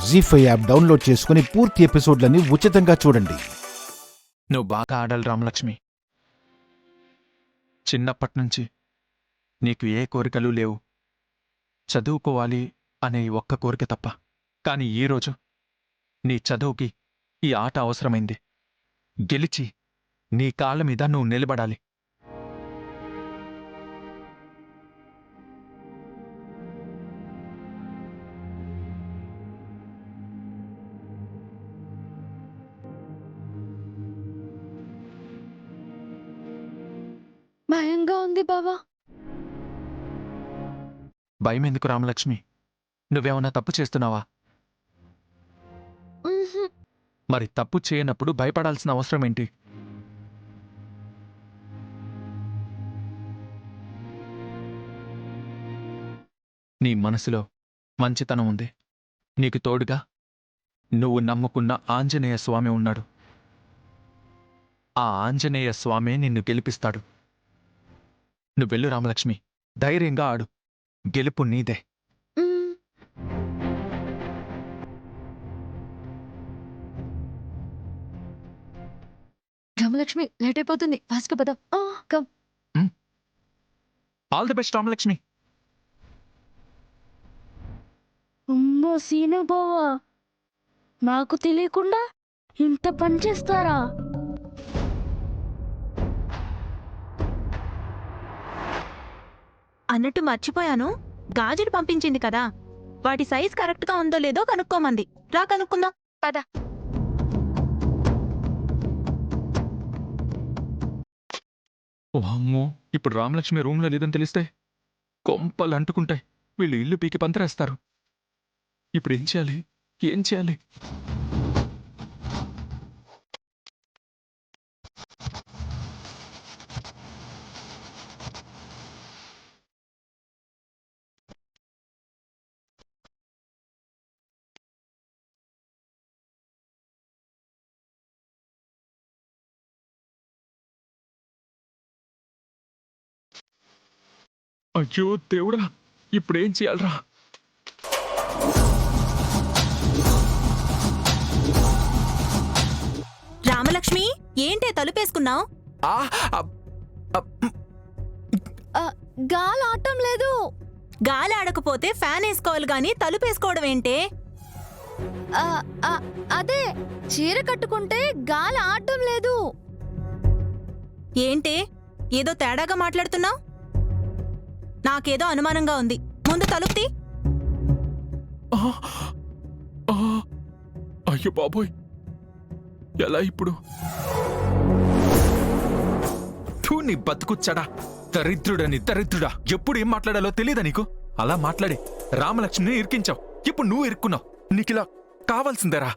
జీ5 app download చేసుకుని పూర్తి ఎపిసోడ్లని ఉచితంగా చూడండి. నువ్వు బాగా ఆడాలి రామలక్ష్మి. చిన్నప్పటినుంచి నీకు ఏ కోరికలు లేవు, చదువుకోవాలి అనే ఒక్క కోరిక తప్ప. కాని ఈరోజు నీ చదువుకి ఈ ఆట అవసరమైంది. గెలిచి నీ కాళ్ళ మీద నువ్వు నిలబడాలి. భయంగా ఉంది బావా. భయం ఎందుకు రామలక్ష్మి? నువ్వేమన్నా తప్పు చేస్తున్నావా? మరి తప్పు చేయనప్పుడు భయపడాల్సిన అవసరం ఏంటి? నీ మనసులో మంచితనం ఉంది. నీకు తోడుగా నువ్వు నమ్ముకున్న ఆంజనేయ స్వామి ఉన్నాడు. ఆ ఆంజనేయ స్వామే నిన్ను గెలిపిస్తాడు. నువ్వెళ్ళు రామలక్ష్మి, ధైర్యంగా ఆడు. గెలుపు నీదే. రామలక్ష్మి లేట్ అయిపోతుంది, ఫాస్ట్ పద. Come. All the best Ramalakshmi. అమ్మో సీను బావా, నాకు తెలియకుండా ఇంత పని చేస్తారా? అన్నట్టు మర్చిపోయాను, గాజులు పంపించింది కదా, వాటి సైజ్ కరెక్ట్గా ఉందో లేదో కనుక్కోమంది. రా కనుక్కుందాం పద. అమ్మో, ఇప్పుడు రామలక్ష్మి రూమ్లో లేదని తెలిస్తే కొంపలు అంటుకుంటాయి. వీళ్ళు ఇల్లు పీకి పంతరేస్తారు. ఇప్పుడు ఏం చేయాలి? ఏం చేయాలి? అయ్యో దేవుడా, ఇప్పుడేం చేయాలరా? రామలక్ష్మి, ఏంటే తలుపేసుకున్నావు? గాలి ఆటం లేదు. గాలి ఆడకపోతే ఫ్యాన్ వేసుకోవాలి గాని తలుపేసుకోవడం ఏంటే? అదే చీర కట్టుకుంటే గాలి ఆడటం లేదు. ఏంటే ఏదో తేడాగా మాట్లాడుతున్నావు? నాకేదో అనుమానంగా ఉంది. ముందు తలుపు తీ. అయ్యో బాబోయ్, ఎలా ఇప్పుడు? నీ బతుకుచ్చడా, దరిద్రుడని దరిద్రుడా. ఎప్పుడు ఏం మాట్లాడాలో తెలీదా నీకు? అలా మాట్లాడి రామలక్ష్మిని ఇరికించావు. ఇప్పుడు నువ్వు ఇరుక్కున్నావు. నీకిలా కావాల్సిందేరా?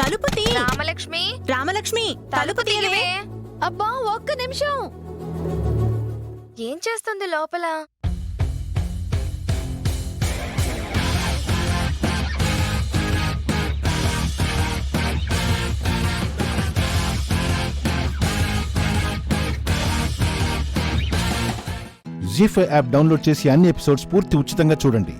తలుపు తీ. రామలక్ష్మి, రామలక్ష్మి, తలుపు తీయవే. అబ్బా ఒక్క నిమిషం. ఏం చేస్తుంది లోపల? జీ5 యాప్ డౌన్లోడ్ చేసి అన్ని ఎపిసోడ్స్ పూర్తి ఉచితంగా చూడండి.